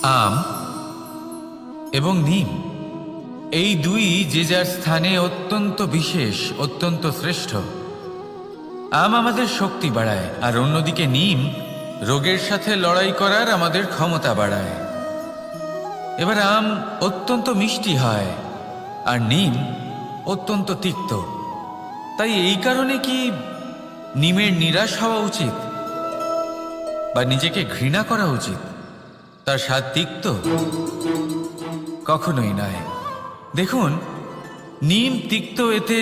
আম এবং নিম, এই দুই যে যার স্থানে অত্যন্ত বিশেষ, অত্যন্ত শ্রেষ্ঠ। আম আমাদের শক্তি বাড়ায়, আর অন্যদিকে নিম রোগের সাথে লড়াই করার আমাদের ক্ষমতা বাড়ায়। এবার আম অত্যন্ত মিষ্টি হয় আর নিম অত্যন্ত তিক্ত। তাই এই কারণে কি নিমের নিরাশ হওয়া উচিত বা নিজেকে ঘৃণা করা উচিত? তার স্বাদ তিক্ত? কখনোই নয়। দেখুন, নিম তিক্ত, এতে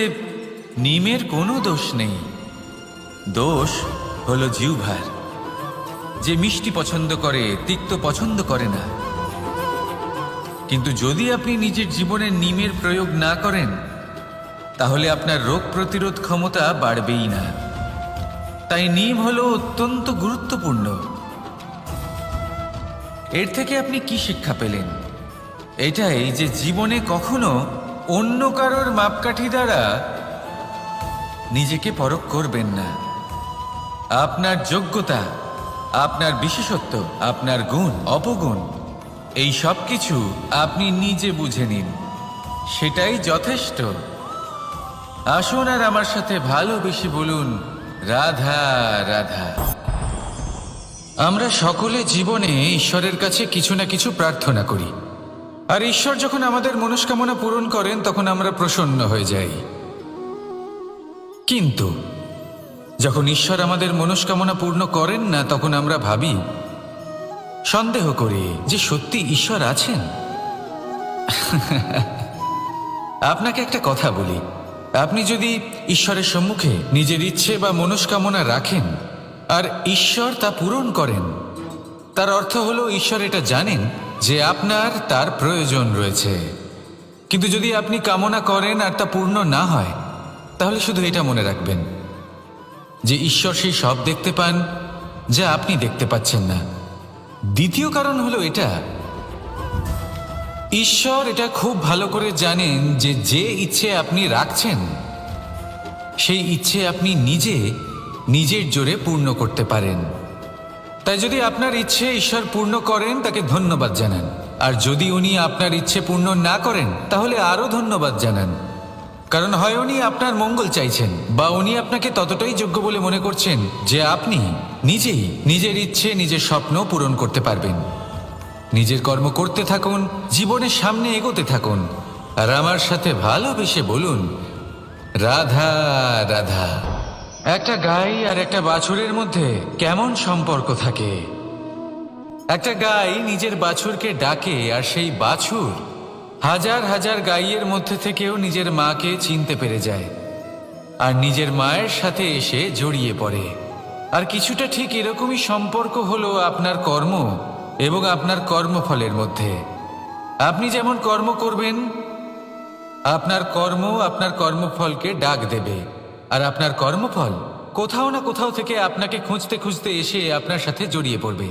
নিমের কোনো দোষ নেই। দোষ হলো জিহ্বার, যে মিষ্টি পছন্দ করে, তিক্ত পছন্দ করে না। কিন্তু যদি আপনি নিজের জীবনে নিমের প্রয়োগ না করেন, তাহলে আপনার রোগ প্রতিরোধ ক্ষমতা বাড়বেই না। তাই নিম হলো অত্যন্ত গুরুত্বপূর্ণ। এর থেকে আপনি কি শিক্ষা পেলেন? এটাই যে জীবনে কখনো অন্য কারোর মাপকাঠি দ্বারা নিজেকে পরখ করবেন না। আপনার যোগ্যতা, আপনার বিশেষত্ব, আপনার গুণ অপগুণ, এই সব কিছু আপনি নিজে বুঝে নিন, সেটাই যথেষ্ট। আসুন আর আমার সাথে ভালোবেসে বলুন, রাধা রাধা। আমরা সকলে জীবনে ঈশ্বরের কাছে কিছু না কিছু প্রার্থনা করি, আর ঈশ্বর যখন আমাদের মনস্কামনা পূরণ করেন তখন আমরা প্রসন্ন হয়ে যাই। কিন্তু যখন ঈশ্বর আমাদের মনস্কামনা পূর্ণ করেন না, তখন আমরা ভাবি, সন্দেহ করি যে সত্যি ঈশ্বর আছেন। আপনাকে একটা কথা বলি, আপনি যদি ঈশ্বরের সম্মুখে নিজের ইচ্ছে বা মনস্কামনা রাখেন আর ঈশ্বর তা পূরণ করেন, তার অর্থ হলো ঈশ্বর এটা জানেন যে আপনার তার প্রয়োজন রয়েছে। কিন্তু যদি আপনি কামনা করেন আর তা পূর্ণ না হয়, তাহলে শুধু এটা মনে রাখবেন যে ঈশ্বর সেই সব দেখতে পান যা আপনি দেখতে পাচ্ছেন না। দ্বিতীয় কারণ হলো এটা, ঈশ্বর এটা খুব ভালো করে জানেন যে যে ইচ্ছে আপনি রাখছেন, সেই ইচ্ছে আপনি নিজের জোরে পূর্ণ করতে পারেন। তাই যদি আপনার ইচ্ছে ঈশ্বর পূর্ণ করেন, তাকে ধন্যবাদ জানান। আর যদি উনি আপনার ইচ্ছে পূর্ণ না করেন, তাহলে আরও ধন্যবাদ জানান। কারণ হয় উনি আপনার মঙ্গল চাইছেন, বা উনি আপনাকে ততটাই যোগ্য বলে মনে করছেন যে আপনি নিজেই নিজের ইচ্ছে, নিজের স্বপ্ন পূরণ করতে পারবেন। নিজের কর্ম করতে থাকুন, জীবনের সামনে এগোতে থাকুন, আর আমার সাথে ভালোবেসে বলুন, রাধা রাধা। একটা গাই আর একটা বাছুরের মধ্যে কেমন সম্পর্ক থাকে? একটা গাই নিজের বাছুরকে ডাকে, আর সেই বাছুর হাজার হাজার গাইয়ের মধ্যে থেকেও নিজের মাকে চিনতে পেরে যায় আর নিজের মায়ের সাথে এসে জড়িয়ে পড়ে। আর কিছুটা ঠিক এরকমই সম্পর্ক হলো আপনার কর্ম এবং আপনার কর্মফলের মধ্যে। আপনি যেমন কর্ম করবেন, আপনার কর্ম আপনার কর্মফলকে ডাক দেবে, আর আপনার কর্মফল কোথাও না কোথাও থেকে আপনাকে খুঁজতে খুঁজতে এসে আপনার সাথে জড়িয়ে পড়বে।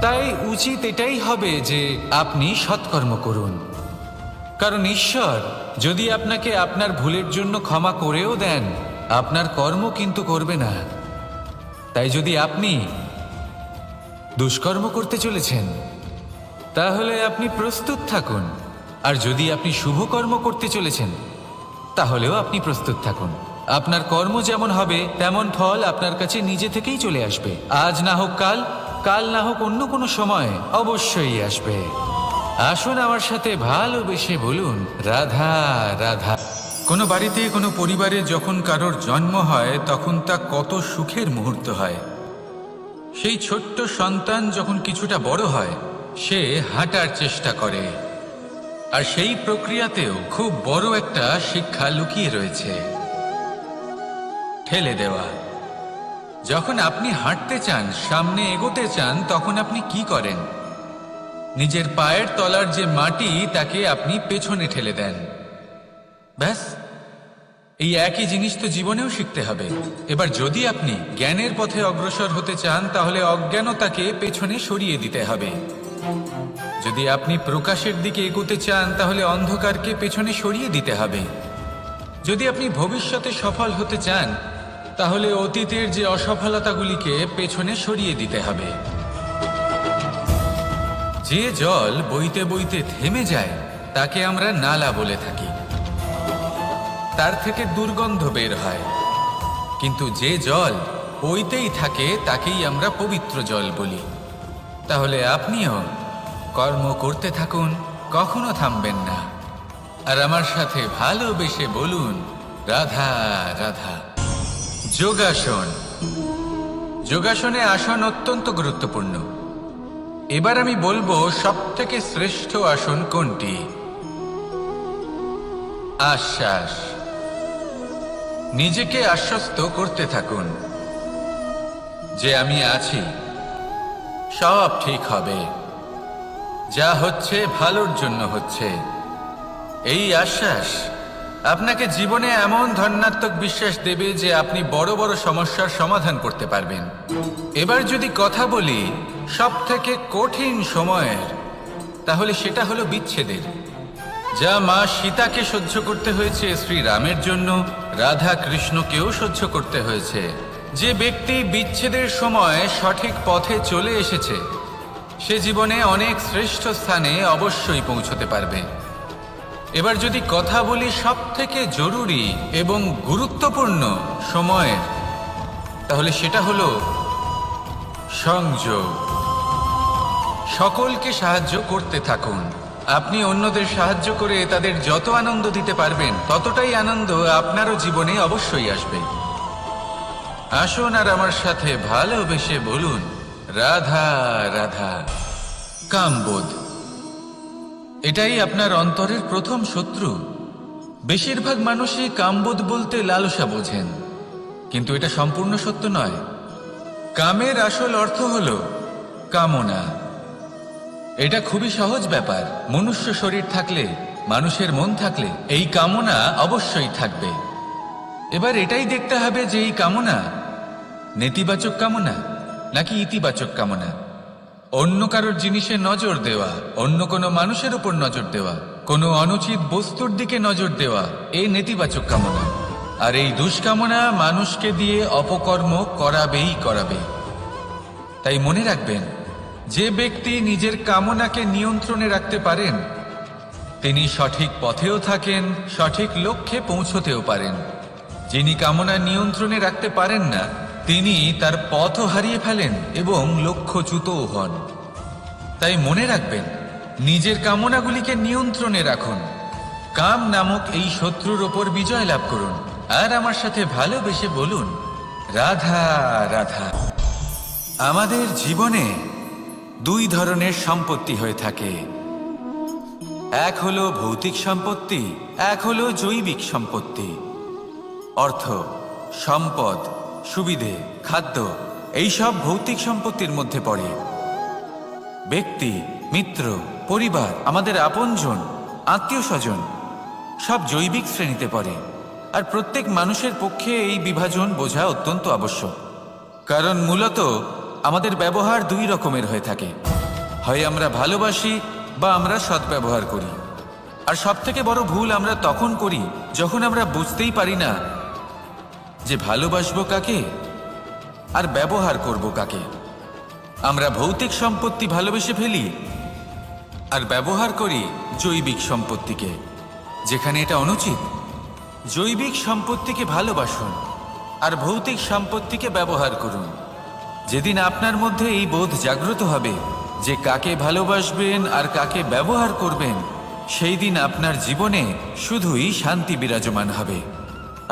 তাই উচিত এটাই হবে যে আপনি সৎকর্ম করুন, কারণ ঈশ্বর যদি আপনাকে আপনার ভুলের জন্য ক্ষমা করেও দেন, আপনার কর্ম কিন্তু করবে না। তাই যদি আপনি দুষ্কর্ম করতে চলেছেন, তাহলে আপনি প্রস্তুত থাকুন, আর যদি আপনি শুভ কর্ম করতে চলেছেন, তাহলেও আপনি প্রস্তুত থাকুন। আপনার কর্ম যেমন হবে তেমন ফল আপনার কাছে নিজে থেকেই চলে আসবে। আজ না হোক কাল, কাল না হোক অন্য কোনো সময়, অবশ্যই আসবে। আসুন আমার সাথে ভালোবেসে বলুন, রাধা রাধা। কোনো বাড়িতে, কোনো পরিবারে যখন কারোর জন্ম হয়, তখন তা কত সুখের মুহূর্ত হয়। সেই ছোট্ট সন্তান যখন কিছুটা বড় হয়, সে হাঁটার চেষ্টা করে, আর সেই প্রক্রিয়াতেও খুব বড় একটা শিক্ষা লুকিয়ে রয়েছে, ঠেলে দেওয়া। যখন আপনি হাঁটতে চান, সামনে এগোতে চান, তখন আপনি কি করেন? নিজের পায়ের তলার যে মাটি, তাকে আপনি পেছনে ঠেলে দেন। ব্যাস, এই একই জিনিস তো জীবনেও শিখতে হবে। এবার যদি আপনি জ্ঞানের পথে অগ্রসর হতে চান, তাহলে অজ্ঞানতাকে পেছনে সরিয়ে দিতে হবে। যদি আপনি প্রকাশের দিকে এগোতে চান, তাহলে অন্ধকারকে পেছনে সরিয়ে দিতে হবে। যদি আপনি ভবিষ্যতে সফল হতে চান, তাহলে অতীতের যে অসফলতাগুলিকে পেছনে সরিয়ে দিতে হবে। যে জল বইতে বইতে থেমে যায় তাকে আমরা নালা বলে থাকি, তার থেকে দুর্গন্ধ বের হয়। কিন্তু যে জল বইতেই থাকে তাকেই আমরা পবিত্র জল বলি। তাহলে আপনিও কর্ম করতে থাকুন, কখনো থামবেন না। আর আমার সাথে ভালোবেসে বলুন, রাধা রাধা। যোগাসন। যোগাসনে আসন অত্যন্ত গুরুত্বপূর্ণ। এবার আমি বলবো সবথেকে শ্রেষ্ঠ আসন কোনটি। আশ্বাস। নিজেকে আশ্বস্ত করতে থাকুন যে আমি আছি, সব ঠিক হবে, যা হচ্ছে ভালোর জন্য হচ্ছে। এই আশ্বাস আপনাকে জীবনে এমন ধনাত্মক বিশ্বাস দেবে যে আপনি বড় বড় সমস্যার সমাধান করতে পারবেন। এবার যদি কথা বলি সবথেকে কঠিন সময়ের, তাহলে সেটা হলো বিচ্ছেদের। যা মা সীতাকে সহ্য করতে হয়েছে শ্রীরামের জন্য, রাধা কৃষ্ণকেও সহ্য করতে হয়েছে। যে ব্যক্তি বিচ্ছেদের সময় সঠিক পথে চলে এসেছে সে জীবনে অনেক শ্রেষ্ঠ স্থানে অবশ্যই পৌঁছতে পারবে। এবার যদি কথা বলি সবথেকে জরুরি এবং গুরুত্বপূর্ণ সময়ের, তাহলে সেটা হলো সংযোগ। সকলকে সাহায্য করতে থাকুন। আপনি অন্যদের সাহায্য করে তাদের যত আনন্দ দিতে পারবেন ততটাই আনন্দ আপনারও জীবনে অবশ্যই আসবে। আসুন আর আমার সাথে ভালোবেসে বলুন, রাধা রাধা। কামবোধ, এটাই আপনার অন্তরের প্রথম শত্রু। বেশিরভাগ মানুষই কামবোধ বলতে লালসা বোঝেন, কিন্তু এটা সম্পূর্ণ সত্য নয়। কামের আসল অর্থ হল কামনা। এটা খুবই সহজ ব্যাপার। মনুষ্য শরীর থাকলে, মানুষের মন থাকলে এই কামনা অবশ্যই থাকবে। এবার এটাই দেখতে হবে যে এই কামনা নেতিবাচক কামনা নাকি ইতিবাচক কামনা। অন্য কারোর জিনিসে নজর দেওয়া, অন্য কোনো মানুষের উপর নজর দেওয়া, কোনো অনুচিত বস্তুর দিকে নজর দেওয়া, এই নেতিবাচক কামনা। আর এই দুষ্কামনা মানুষকে দিয়ে অপকর্ম করাবেই করাবে। তাই মনে রাখবেন, যে ব্যক্তি নিজের কামনাকে নিয়ন্ত্রণে রাখতে পারেন তিনি সঠিক পথেও থাকেন, সঠিক লক্ষ্যে পৌঁছতেও পারেন। যিনি কামনা নিয়ন্ত্রণে রাখতে পারেন না তিনি তার পথও হারিয়ে ফেলেন এবং লক্ষ্যচ্যুতও হন। তাই মনে রাখবেন, নিজের কামনাগুলিকে নিয়ন্ত্রণে রাখুন। কাম নামক এই শত্রুর ওপর বিজয় লাভ করুন। আর আমার সাথে ভালোবেসে বলুন, রাধা রাধা। আমাদের জীবনে দুই ধরনের সম্পত্তি হয়ে থাকে। এক হলো ভৌতিক সম্পত্তি, এক হলো জৈবিক সম্পত্তি। অর্থ, সম্পদ, সুবিধে, খাদ্য, এইসব ভৌতিক সম্পত্তির মধ্যে পড়ে। ব্যক্তি, মিত্র, পরিবার, আমাদের আপনজন, আত্মীয় স্বজন সব জৈবিক শ্রেণীতে পড়ে। আর প্রত্যেক মানুষের পক্ষে এই বিভাজন বোঝা অত্যন্ত আবশ্যক। কারণ মূলত আমাদের ব্যবহার দুই রকমের হয়ে থাকে। হয় আমরা ভালোবাসি বা আমরা সদ্ব্যবহার করি। আর সবথেকে বড় ভুল আমরা তখন করি যখন আমরা বুঝতেই পারি না যে ভালোবাসবো কাকে আর ব্যবহার করব কাকে। আমরা ভৌতিক সম্পত্তি ভালোবেসে ফেলি আর ব্যবহার করি জৈবিক সম্পত্তিকে, যেখানে এটা অনুচিত। জৈবিক সম্পত্তিকে ভালোবাসুন আর ভৌতিক সম্পত্তিকে ব্যবহার করুন। যেদিন আপনার মধ্যে এই বোধ জাগ্রত হবে যে কাকে ভালোবাসবেন আর কাকে ব্যবহার করবেন, সেই দিন আপনার জীবনে শুধুই শান্তি বিরাজমান হবে।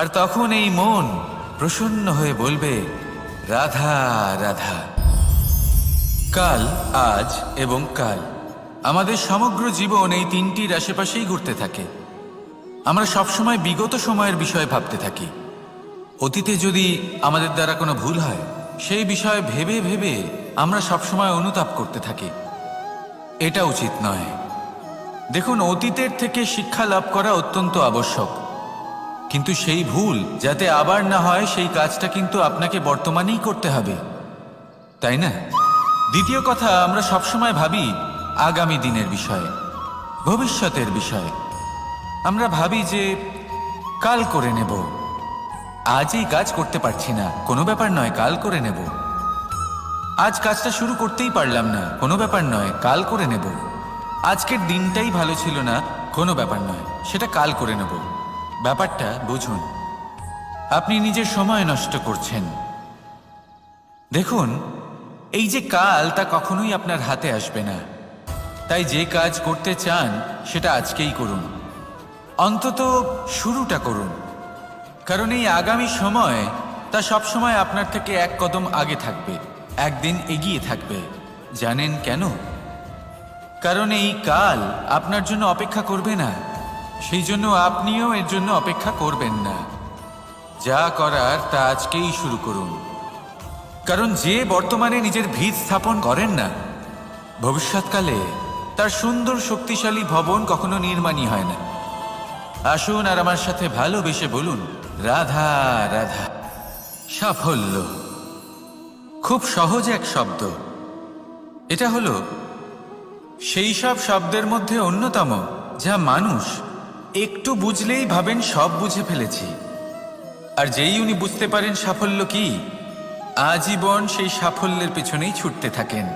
আর তখন এই মন প্রসন্ন হয়ে বলবে, রাধা রাধা। কাল, আজ এবং কাল, আমাদের সমগ্র জীবন এই তিনটির আশেপাশেই ঘুরতে থাকে। আমরা সবসময় বিগত সময়ের বিষয়ে ভাবতে থাকি। অতীতে যদি আমাদের দ্বারা কোনো ভুল হয় সেই বিষয়ে ভেবে ভেবে আমরা সবসময় অনুতাপ করতে থাকি। এটা উচিত নয়। দেখুন, অতীতের থেকে শিক্ষা লাভ করা অত্যন্ত আবশ্যক, কিন্তু সেই ভুল যাতে আবার না হয় সেই কাজটা কিন্তু আপনাকে বর্তমানেই করতে হবে, তাই না? দ্বিতীয় কথা, আমরা সবসময় ভাবি আগামী দিনের বিষয়ে, ভবিষ্যতের বিষয়ে। আমরা ভাবি যে কাল করে নেব, আজ এই কাজ করতে পারছি না, কোনো ব্যাপার নয়, কাল করে নেব। আজ কাজটা শুরু করতেই পারলাম না, কোনো ব্যাপার নয়, কাল করে নেব। আজকের দিনটাই ভালো ছিল না, কোনো ব্যাপার নয়, সেটা কাল করে নেব। ব্যাপারটা বুঝুন, আপনি নিজের সময় নষ্ট করছেন। দেখুন, এই যে কাল, তা কখনোই আপনার হাতে আসবে না। তাই যে কাজ করতে চান সেটা আজকেই করুন, অন্তত শুরুটা করুন। কারণ এই আগামী সময় তা সবসময় আপনার থেকে এক কদম আগে থাকবে, একদিন এগিয়ে থাকবে। জানেন কেন? কারণ এই কাল আপনার জন্য অপেক্ষা করবে না, সেই জন্য আপনিও এর জন্য অপেক্ষা করবেন না। যা করার তা আজকেই শুরু করুন। কারণ যে বর্তমানে নিজের ভিত স্থাপন করেন না, ভবিষ্যৎকালে তার সুন্দর শক্তিশালী ভবন কখনো নির্মাণই হয় না। আসুন আর আমার সাথে ভালোবেসে বলুন, রাধা রাধা। সাফল্য খুব সহজ এক শব্দ। এটা হলো সেই সব শব্দের মধ্যে অন্যতম যা মানুষ একটু বুঝলেই ভাবেন সব বুঝে ফেলেছি। আর যেই উনি বুঝতে পারেন সাফল্য কি, আজীবন সেই সাফল্যের পেছনেই ছুটতে থাকেন।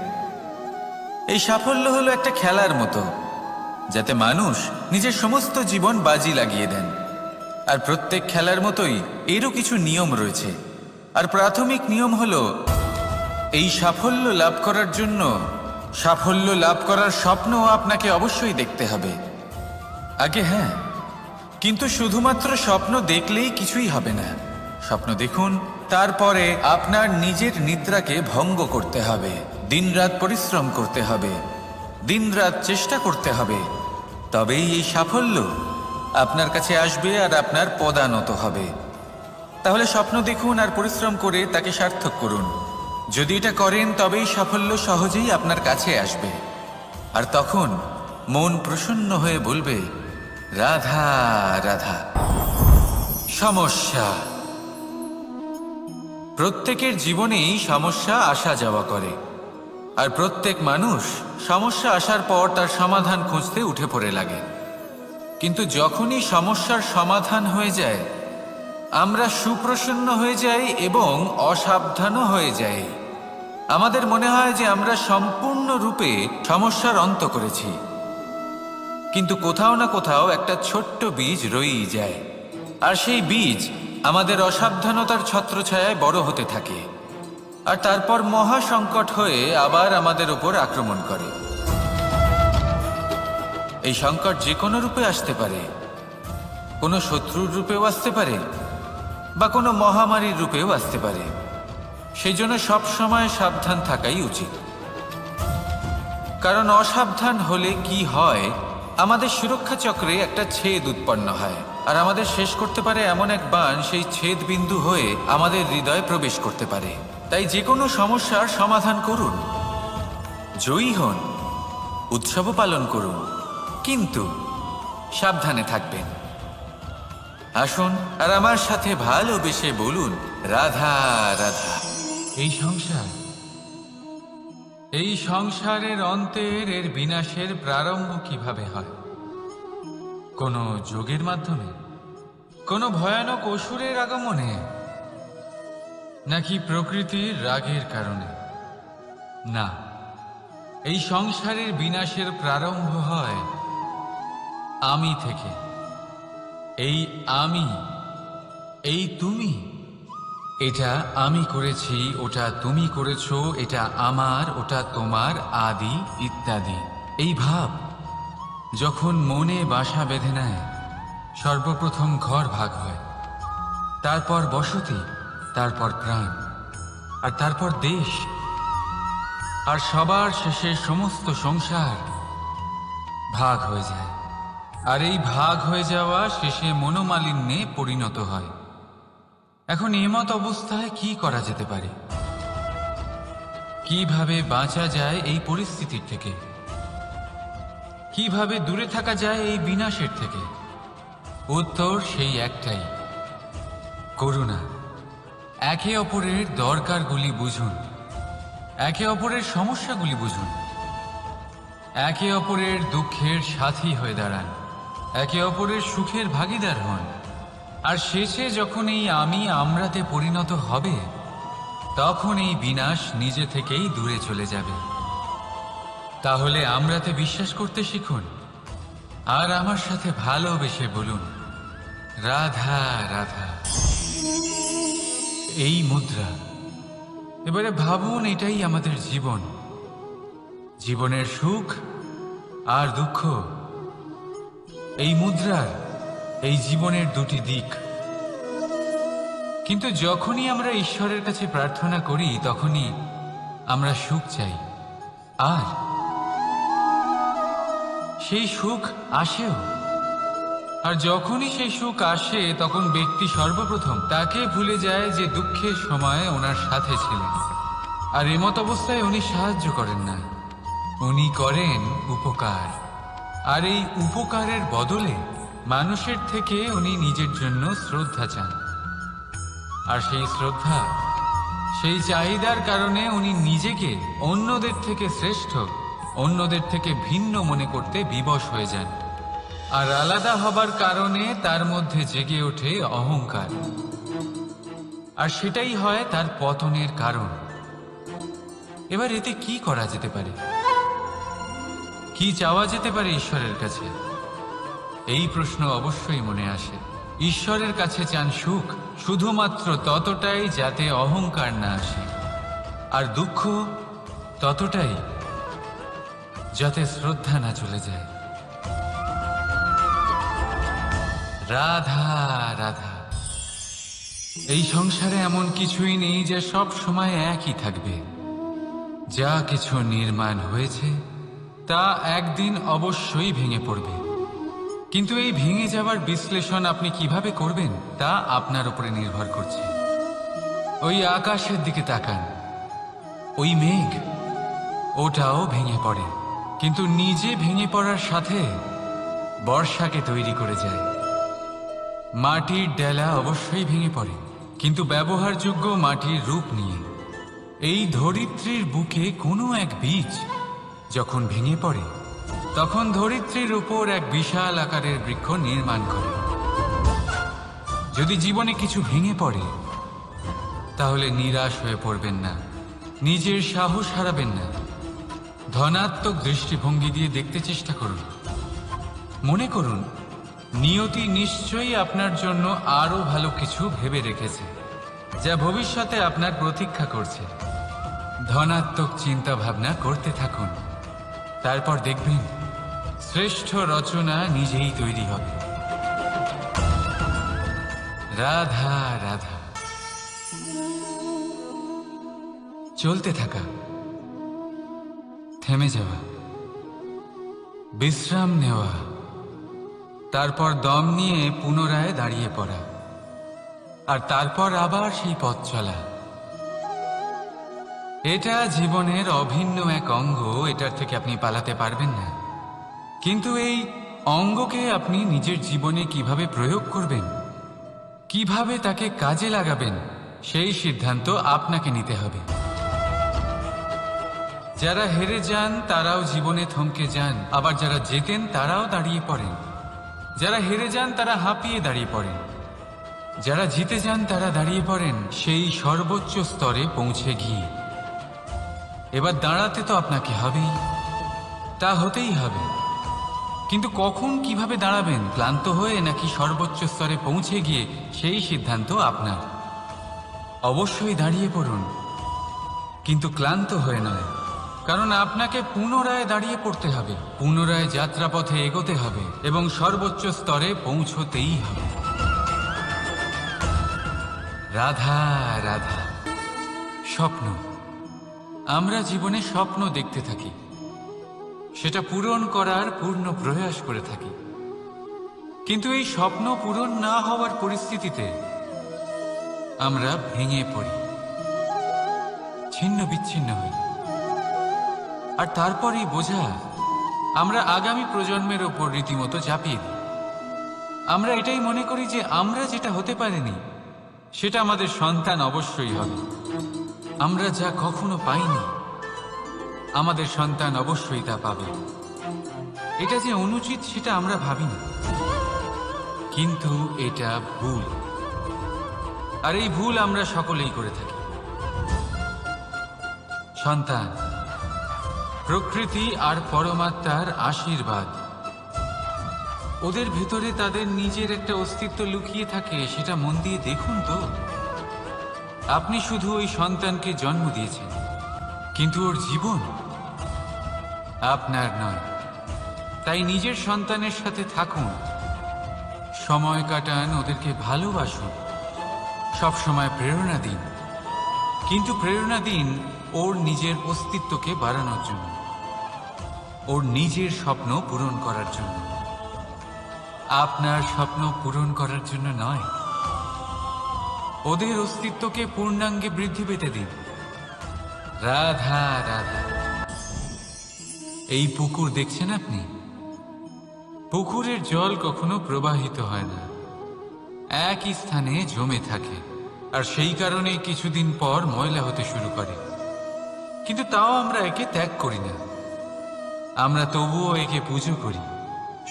এই সাফল্য হলো একটা খেলার মতো, যাতে মানুষ নিজের সমস্ত জীবন বাজি লাগিয়ে দেন। আর প্রত্যেক খেলার মতোই এরও কিছু নিয়ম রয়েছে। আর প্রাথমিক নিয়ম হলো, এই সাফল্য লাভ করার জন্য সাফল্য লাভ করার স্বপ্ন আপনাকে অবশ্যই দেখতে হবে আগে। হ্যাঁ, কিন্তু শুধুমাত্র স্বপ্ন দেখলেই কিছুই হবে না। স্বপ্ন দেখুন, তারপরে আপনার নিজের নিদ্রাকে ভঙ্গ করতে হবে, দিনরাত পরিশ্রম করতে হবে, দিনরাত চেষ্টা করতে হবে। তবেই এই সাফল্য আপনার কাছে আসবে আর আপনার পদানত হবে। তাহলে স্বপ্ন দেখুন আর পরিশ্রম করে তাকে সার্থক করুন। যদি এটা করেন তবেই সাফল্য সহজেই আপনার কাছে আসবে। আর তখন মন প্রসন্ন হয়ে বলবে, রাধা রাধা। সমস্যা, প্রত্যেকের জীবনেই সমস্যা আসা যাওয়া করে। আর প্রত্যেক মানুষ সমস্যা আসার পর তার সমাধান খুঁজতে উঠে পড়ে লাগে। কিন্তু যখনই সমস্যার সমাধান হয়ে যায়, আমরা সুপ্রসন্ন হয়ে যাই এবং অসাবধানও হয়ে যাই। আমাদের মনে হয় যে আমরা সম্পূর্ণরূপে সমস্যার অন্ত করেছি, কিন্তু কোথাও না কোথাও একটা ছোট্ট বীজ রয়েই যায়। আর সেই বীজ আমাদের অসাবধানতার ছত্রছায়ায় বড় হতে থাকে, আর তারপর মহা সংকট হয়ে আবার আমাদের উপর আক্রমণ করে। এই সংকট যে কোনো রূপে আসতে পারে, কোনো শত্রুর রূপেও আসতে পারে, বা কোনো মহামারীর রূপেও আসতে পারে। সেই জন্য সবসময় সাবধান থাকাই উচিত। কারণ অসাবধান হলে কি হয়, আমাদের সুরক্ষা চক্রে একটা ছেদ উৎপন্ন হয়, আর আমাদের শেষ করতে পারে এমন এক বাণ সেই ছেদ বিন্দু হয়ে আমাদের হৃদয়ে প্রবেশ করতে পারে। তাই যে কোনো সমস্যার সমাধান করুন, জয়ী হন, উৎসবও পালন করুন, কিন্তু সাবধানে থাকবেন। আসুন আর আমার সাথে ভালোবেসে বলুন, রাধা রাধা। এই সংসারের অন্তের এর বিনাশের প্রারম্ভ কিভাবে হয়? কোনো যোগের মাধ্যমে, কোনো ভয়ানক অসুরের আগমনে, নাকি প্রকৃতির রাগের কারণে? না, এই সংসারের বিনাশের প্রারম্ভ হয় আমি থেকে। এই আমি, এই তুমি, এটা আমি করেছি, ওটা তুমি করেছো, এটা আমার, ওটা তোমার, আদি ইত্যাদি। এই ভাব যখন মনে বাসা বেঁধে নেয়, সর্বপ্রথম ঘর ভাগ হয়, তারপর বসতি, তারপর প্রাণ, আর তারপর দেশ, আর সবার শেষে সমস্ত সংসার ভাগ হয়ে যায়। আর এই ভাগ হয়ে যাওয়া শেষে মনোমালিন্যে পরিণত হয়। এখন এমত অবস্থায় কি করা যেতে পারে? কিভাবে বাঁচা যায় এই পরিস্থিতির থেকে? কিভাবে দূরে থাকা যায় এই বিনাশের থেকে? উত্তর সেই একটাই, করুণা। একে অপরের দরকারগুলি বুঝুন, একে অপরের সমস্যাগুলি বুঝুন, একে অপরের দুঃখের সাথী হয়ে দাঁড়ান, একে অপরের সুখের ভাগীদার হন। আর শেষে যখন এই আমি আমরাতে পরিণত হবে, তখন এই বিনাশ নিজে থেকেই দূরে চলে যাবে। তাহলে আমরাতে বিশ্বাস করতে শিখুন আর আমার সাথে ভালোবেসে বলুন, রাধা রাধা। এই মুদ্রা, এবারে ভাবুন এটাই আমাদের জীবন, জীবনের সুখ আর দুঃখ। এই মুদ্রার এই জীবনের দুটি দিক। কিন্তু যখনই আমরা ঈশ্বরের কাছে প্রার্থনা করি তখনই আমরা সুখ চাই, আর সেই সুখ আসেও। আর যখনই সেই সুখ আসে তখন ব্যক্তি সর্বপ্রথম তাকে ভুলে যায় যে দুঃখের সময় ওনার সাথে ছিলেন। আর এমত অবস্থায় উনি সাহায্য করেন না, উনি করেন উপকার। আর এই উপকারের বদলে মানুষের থেকে উনি নিজের জন্য শ্রদ্ধা চান। আর সেই শ্রদ্ধা, সেই চাহিদার কারণে উনি নিজেকে অন্যদের থেকে শ্রেষ্ঠ, অন্যদের থেকে ভিন্ন মনে করতে বিবশ হয়ে যান। আর আলাদা হবার কারণে তার মধ্যে জেগে ওঠে অহংকার, আর সেটাই হয় তার পতনের কারণ। এবার এতে কি করা যেতে পারে, কি চাওয়া যেতে পারে ঈশ্বরের কাছে? এই প্রশ্ন অবশ্যই মনে আসে। ঈশ্বরের কাছে চান সুখ, শুধুমাত্র ততটাই যাতে অহংকার না আসে, আর দুঃখ ততটাই যাতে শ্রদ্ধা না চলে যায়। রাধা রাধা। এই সংসারে এমন কিছুই নেই যে সব সময় একই থাকবে। যা কিছু নির্মাণ হয়েছে তা একদিন অবশ্যই ভেঙে পড়বে, কিন্তু এই ভেঙে যাওয়ার বিশ্লেষণ আপনি কিভাবে করবেন তা আপনার উপরে নির্ভর করছে। ওই আকাশের দিকে তাকান, ওই মেঘ, ওটাও ভেঙে পড়ে, কিন্তু নিজে ভেঙে পড়ার সাথে বর্ষাকে তৈরি করে যায়। মাটির ডেলা অবশ্যই ভেঙে পড়ে, কিন্তু ব্যবহারযোগ্য মাটির রূপ নিয়ে। এই ধরিত্রীর বুকে কোনো এক বীজ যখন ভেঙে পড়ে তখন ধরিত্রীর উপর এক বিশাল আকারের বৃক্ষ নির্মাণ করে। যদি জীবনে কিছু ভেঙে পড়ে তাহলে নিরাশ হয়ে পড়বেন না, নিজের সাহস হারাবেন না। ধনাত্মক দৃষ্টিভঙ্গি দিয়ে দেখতে চেষ্টা করুন। মনে করুন নিয়তি নিশ্চয়ই আপনার জন্য আরো ভালো কিছু ভেবে রেখেছে, যা ভবিষ্যতে আপনার প্রতীক্ষা করছে। ধনাত্মক চিন্তা ভাবনা করতে থাকুন, তারপর দেখবেন শ্রেষ্ঠ রচনা নিজেই তৈরি হবে। রাধা রাধা। চলতে থাকা, থেমে যাওয়া, বিশ্রাম নেওয়া, তারপর দম নিয়ে পুনরায় দাঁড়িয়ে পড়া, আর তারপর আবার সেই পথ চলা। এটা জীবনের অভিন্ন এক অঙ্গ, এটার থেকে আপনি পালাতে পারবেন না। কিন্তু এই অঙ্গকে আপনি নিজের জীবনে কিভাবে প্রয়োগ করবেন, কিভাবে তাকে কাজে লাগাবেন, সেই সিদ্ধান্ত আপনাকে নিতে হবে। যারা হেরে যান তারাও জীবনে থমকে যান, আবার যারা জেতেন তারাও দাঁড়িয়ে পড়েন। যারা হেরে যান তারা হাঁপিয়ে দাঁড়িয়ে পড়েন, যারা জিতে যান তারা দাঁড়িয়ে পড়েন সেই সর্বোচ্চ স্তরে পৌঁছে গিয়ে। এবার দাঁড়াতে তো আপনাকে হবেই, তা হতেই হবে। কিন্তু কখন, কিভাবে দাঁড়াবেন, ক্লান্ত হয়ে নাকি সর্বোচ্চ স্তরে পৌঁছে গিয়ে, সেই সিদ্ধান্ত আপনার। অবশ্যই দাঁড়িয়ে পড়ুন, কিন্তু ক্লান্ত হয়ে নয়, কারণ আপনাকে পুনরায় দাঁড়িয়ে পড়তে হবে, পুনরায় যাত্রাপথে এগোতে হবে এবং সর্বোচ্চ স্তরে পৌঁছতেই হবে। রাধা রাধা। স্বপ্ন, আমরা জীবনে স্বপ্ন দেখতে থাকি, সেটা পূরণ করার পূর্ণ প্রয়াস করে থাকি, কিন্তু এই স্বপ্ন পূরণ না হওয়ার পরিস্থিতিতে আমরা ভেঙে পড়ি, ছিন্ন বিচ্ছিন্ন হই। আর তারপরই বোঝা আমরা আগামী প্রজন্মের ওপর রীতিমতো চাপিয়ে দিই। আমরা এটাই মনে করি যে আমরা যেটা হতে পারিনি সেটা আমাদের সন্তান অবশ্যই হবে। আমরা যা কখনো পাইনি আমাদের সন্তান অবশ্যই তা পাবে। এটা যে অনুচিত সেটা আমরা ভাবি না, কিন্তু এটা ভুল। আর এই ভুল আমরা সকলেই করে থাকি। সন্তান, প্রকৃতি আর পরমাত্মার আশীর্বাদ। ওদের ভেতরে তাদের নিজের একটা অস্তিত্ব লুকিয়ে থাকে, সেটা মন দিয়ে দেখুন তো। আপনি শুধু ওই সন্তানকে জন্ম দিয়েছেন, কিন্তু ওর জীবন আপনার নয়। তাই নিজের সন্তানের সাথে থাকুন, সময় কাটান, ওদেরকে ভালোবাসুন, সবসময় প্রেরণা দিন, কিন্তু প্রেরণা দিন ওর নিজের অস্তিত্বকে বাড়ানোর জন্য, ওর নিজের স্বপ্ন পূরণ করার জন্য, আপনার স্বপ্ন পূরণ করার জন্য নয়। ওদের অস্তিত্বকে পূর্ণাঙ্গে বৃদ্ধি পেতে দিন। রাধা রাধা। এই পুকুর দেখছেন আপনি? পুকুরের জল কখনো প্রবাহিত হয় না, একই স্থানে জমে থাকে, আর সেই কারণে কিছুদিন পর ময়লা হতে শুরু করে। কিন্তু তাও আমরা একে ত্যাগ করি না, আমরা তবুও একে পুজো করি।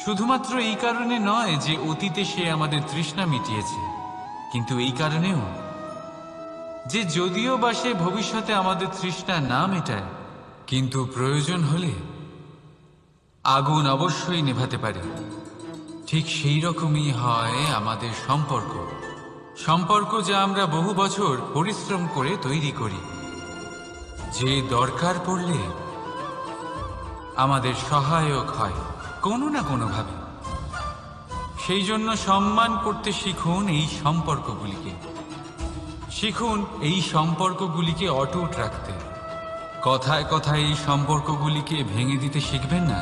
শুধুমাত্র এই কারণে নয় যে অতীতে সে আমাদের তৃষ্ণা মিটিয়েছে, কিন্তু এই কারণেও যে যদিও বা সে ভবিষ্যতে আমাদের তৃষ্ণা না মেটায়, কিন্তু প্রয়োজন হলে আগুন অবশ্যই নেভাতে পারে। ঠিক সেই রকমই হয় আমাদের সম্পর্ক, সম্পর্ক যা আমরা বহু বছর পরিশ্রম করে তৈরি করি, যে দরকার পড়লে আমাদের সহায়ক হয় কোনো না কোনোভাবে। সেই জন্য সম্মান করতে শিখুন এই সম্পর্কগুলিকে, শিখুন এই সম্পর্কগুলিকে অটুট রাখতে। কথায় কথায় এই সম্পর্কগুলিকে ভেঙে দিতে শিখবেন না।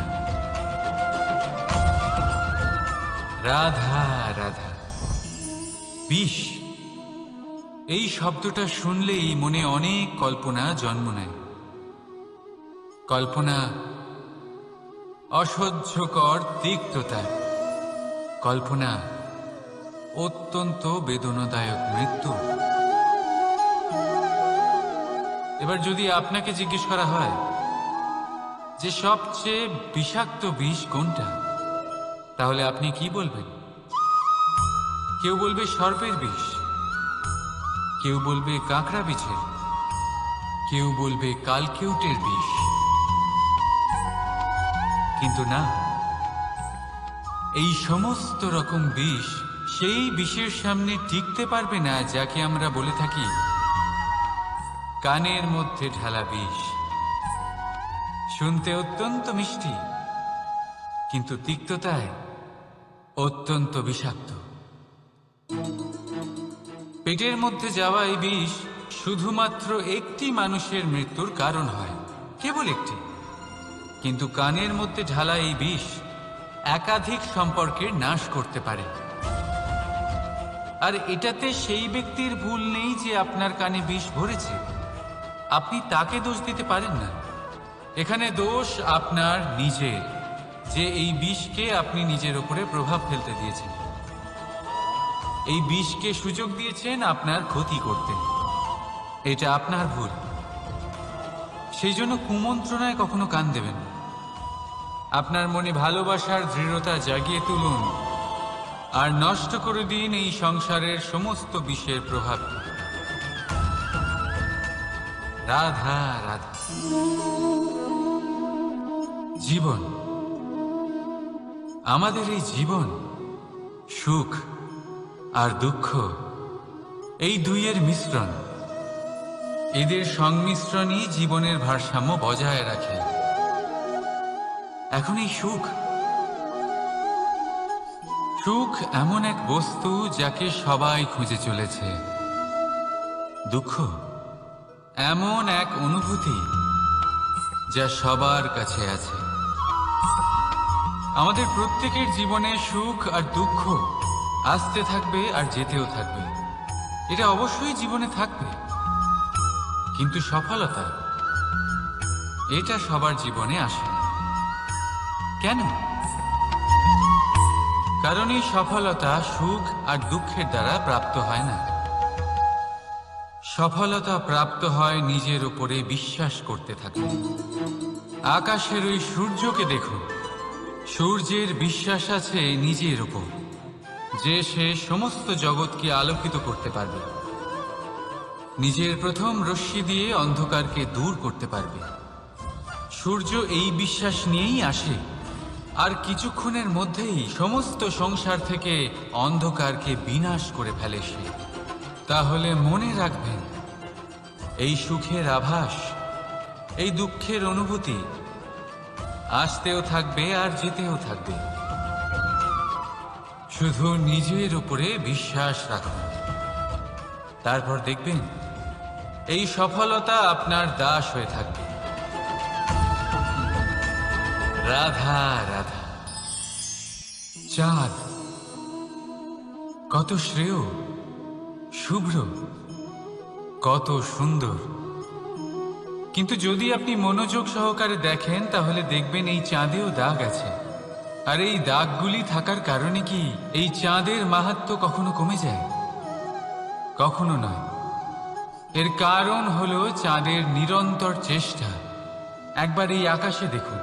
রাধা রাধা। বিষ, এই শব্দটা শুনলেই মনে অনেক কল্পনা জন্ম নেয়। কল্পনা অসহ্যকর তিক্ততা, কল্পনা অত্যন্ত বেদনাদায়ক মৃত্যু। এবার যদি আপনাকে জিজ্ঞেস করা হয় যে সবচেয়ে বিষাক্ত বিষ কোনটা, তাহলে আপনি কি বলবেন? কেউ বলবে সর্পের বিষ, কেউ বলবে কাঁকড়া বিছের, কেউ বলবে কালকেউটের বিষ। কিন্তু না, এই সমস্ত রকম বিষ সেই বিষের সামনে টিকতে পারবে না যাকে আমরা বলে থাকি কানের মধ্যে ঢালা বিষ। শুনতে অত্যন্ত মিষ্টি, কিন্তু তিক্ততায় অত্যন্ত বিষাক্ত। পেটের মধ্যে যাওয়া এই বিষ শুধুমাত্র একটি মানুষের মৃত্যুর কারণ হয়, কেবল একটি। কিন্তু কানের মধ্যে ঢালা এই বিষ একাধিক সম্পর্কের নাশ করতে পারে। আর এটাতে সেই ব্যক্তির ভুল নেই যে আপনার কানে বিষ ভরেছে, আপনি তাকে দোষ দিতে পারেন না। এখানে দোষ আপনার নিজের, যে এই বিষকে আপনি নিজের উপরে প্রভাব ফেলতে দিয়েছেন, এই বিষকে সুযোগ দিয়েছেন আপনার ক্ষতি করতে। এটা আপনার ভুল। সেই জন্য কুমন্ত্রণায় কখনো কান দেবেন না। আপনার মনে ভালোবাসার দৃঢ়তা জাগিয়ে তুলুন আর নষ্ট করে দিন এই সংসারের সমস্ত বিষের প্রভাব। রাধা রাধা। জীবন, আমাদের এই জীবন, সুখ আর দুঃখ, এই দুইয়ের মিশ্রণ। এদের সংমিশ্রণই জীবনের ভারসাম্য বজায় রাখে। এখন এই সুখ, সুখ এমন এক বস্তু যাকে সবাই খুঁজে চলেছে। দুঃখ এমন এক অনুভূতি যা সবার কাছে আছে। আমাদের প্রত্যেকের জীবনে সুখ আর দুঃখ আসতে থাকবে আর যেতেও থাকবে, এটা অবশ্যই জীবনে থাকবে। কিন্তু সফলতা, এটা সবার জীবনে আসে না। কেন? কারণ এই সফলতা সুখ আর দুঃখের দ্বারা প্রাপ্ত হয় না। সফলতা প্রাপ্ত হয় নিজের উপরে বিশ্বাস করতে থাকলে। আকাশের ওই সূর্যকে দেখুন, সূর্যের বিশ্বাস আছে নিজের উপর যে সে সমস্ত জগৎকে আলোকিত করতে পারবে। নিজের প্রথম রশ্মি দিয়ে অন্ধকারকে দূর করতে পারবে। সূর্য এই বিশ্বাস নিয়েই আসে, আর কিছুক্ষণের মধ্যেই সমস্ত সংসার থেকে অন্ধকারকে বিনাশ করে ফেলে সে। তাহলে মনে রাখবেন, এই সুখের আভাস, এই দুঃখের অনুভূতি আসতেও থাকবে আর যেতেও থাকবে। শুধু নিজের উপরে বিশ্বাস রাখুন, তারপর দেখবেন এই সফলতা আপনার দাস হয়ে থাকবে। রাধা রাধা। চাঁদ কত শ্রেয়, শুভ্র, কত সুন্দর, কিন্তু যদি আপনি মনোযোগ সহকারে দেখেন তাহলে দেখবেন এই চাঁদেও দাগ আছে। আর এই দাগগুলি থাকার কারণে কি এই চাঁদের মাহাত্ম্য কখনো কমে যায়? কখনো নয়। এর কারণ হলো চাঁদের নিরন্তর চেষ্টা। একবার এই আকাশে দেখুন,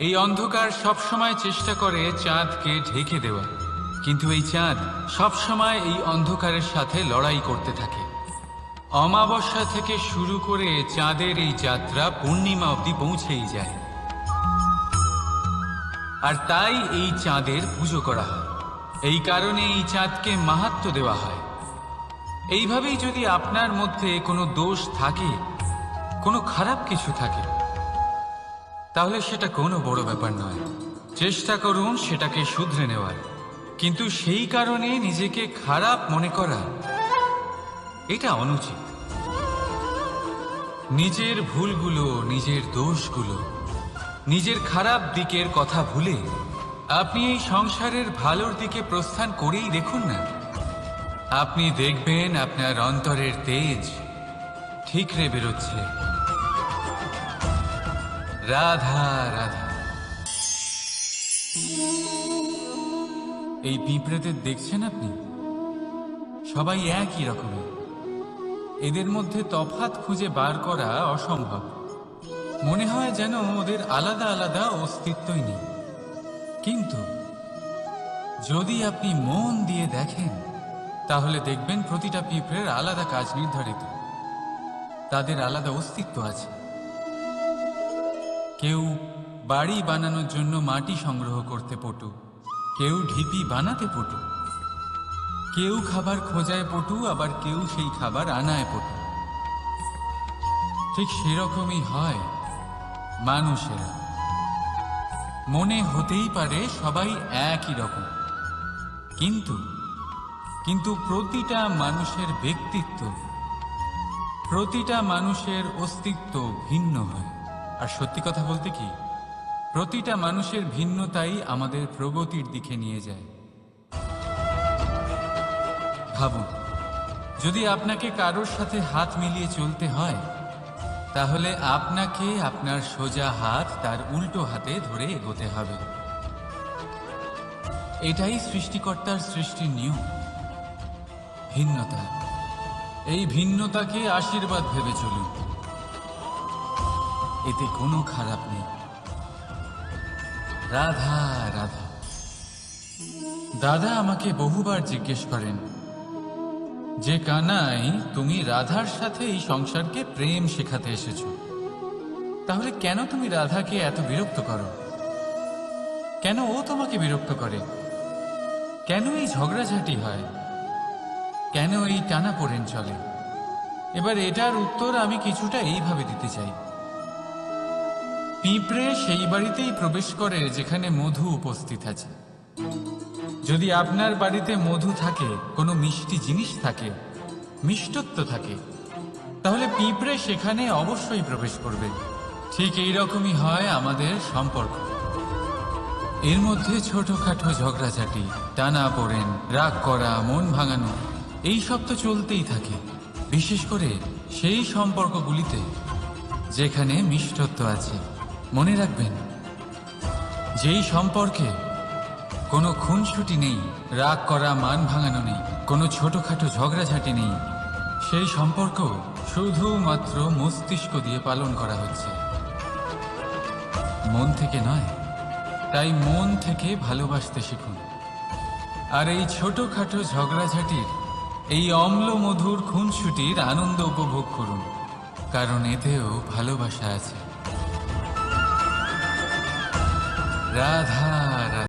এই অন্ধকার সবসময় চেষ্টা করে চাঁদকে ঢেকে দেওয়া, কিন্তু এই চাঁদ সবসময় এই অন্ধকারের সাথে লড়াই করতে থাকে। অমাবস্যা থেকে শুরু করে চাঁদের এই যাত্রা পূর্ণিমা অবধি পৌঁছেই যায়। আর তাই এই চাঁদের পুজো করা হয়, এই কারণে এই চাঁদকে মাহাত্ম্য দেওয়া হয়। এইভাবেই যদি আপনার মধ্যে কোনো দোষ থাকে, কোনো খারাপ কিছু থাকে, তাহলে সেটা কোনো বড় ব্যাপার নয়। চেষ্টা করুন সেটাকে শুধরে নেওয়ার, কিন্তু সেই কারণে নিজেকে খারাপ মনে করা এটা অনুচিত। নিজের ভুলগুলো, নিজের দোষগুলো, নিজের খারাপ দিকের কথা ভুলে আপনি এই সংসারের ভালোর দিকে প্রস্থান করেই দেখুন না। আপনি দেখবেন আপনার অন্তরের তেজ ঠিকরে বেরোচ্ছে। রাধা রাধা। এই পিঁপড়েদের দেখছেন আপনি? সবাই একই রকমের। এদের মধ্যে তফাৎ খুঁজে বার করা অসম্ভব। মনে হয় যেন ওদের আলাদা আলাদা অস্তিত্বই নেই। কিন্তু যদি আপনি মন দিয়ে দেখেন তাহলে দেখবেন প্রতিটা পিঁপড়ের আলাদা কাজ নির্ধারিত, তাদের আলাদা অস্তিত্ব আছে। কেউ বাড়ি বানানোর জন্য মাটি সংগ্রহ করতে পটু, কেউ ঢিপি বানাতে পটু, কেউ খাবার খোঁজায় পটু, আবার কেউ সেই খাবার আনায় পটু। ঠিক সেরকমই হয় মানুষেরা। মনে হতেই পারে সবাই একই রকম, কিন্তু প্রতিটা মানুষের ব্যক্তিত্ব, প্রতিটা মানুষের অস্তিত্ব ভিন্ন হয়। আর সত্যি কথা বলতে কি, প্রতিটা মানুষের ভিন্নতাই আমাদের প্রগতির দিকে নিয়ে যায়। ভাবুন, যদি আপনাকে কারোর সাথে হাত মিলিয়ে চলতে হয়, তাহলে আপনাকে আপনার সোজা হাত তার উল্টো হাতে ধরে এগোতে হবে। এটাই সৃষ্টিকর্তার সৃষ্টির নিয়ম। ভিন্নতা, এই ভিন্নতাকে আশীর্বাদ ভেবে চলুন, এতে কোনো খারাপ নেই। রাধা রাধা। দাদা আমাকে বহুবার জিজ্ঞেস করেন যে কানাই, তুমি রাধার সাথে এই সংসারকে প্রেম শেখাতে এসেছো, তাহলে কেন তুমি রাধাকে এত বিরক্ত করো? কেন ও তোমাকে বিরক্ত করে? কেন এই ঝগড়াঝাটি হয়? কেন এই টানাপোড়েন চলে? এবার এটার উত্তর আমি কিছুটা এইভাবে দিতে চাই। পিঁপড়ে সেই বাড়িতেই প্রবেশ করে যেখানে মধু উপস্থিত আছে। যদি আপনার বাড়িতে মধু থাকে, কোনো মিষ্টি জিনিস থাকে, মিষ্টত্ব থাকে, তাহলে পিঁপড়ে সেখানে অবশ্যই প্রবেশ করবে। ঠিক এইরকমই হয় আমাদের সম্পর্ক। এর মধ্যে ছোটখাটো ঝগড়াঝাটি, টানাপোড়েন, রাগ করা, মন ভাঙানো, এই সব তো চলতেই থাকে। বিশেষ করে সেই সম্পর্কগুলিতে যেখানে মিষ্টত্ব আছে। মনে রাখবেন, যেই সম্পর্কে কোনো খুনসুটি নেই, রাগ করা, মান ভাঙানো নেই, কোনো ছোটখাটো ঝগড়াঝাটি নেই, সেই সম্পর্ক শুধুমাত্র মস্তিষ্ক দিয়ে পালন করা হচ্ছে, মন থেকে নয়। তাই মন থেকে ভালোবাসতে শিখুন। আর এই ছোটখাটো ঝগড়াঝাটির এই অম্ল মধুর খুনসুটির আনন্দ উপভোগ করুন, কারণ এতেও ভালোবাসা আছে। রাধা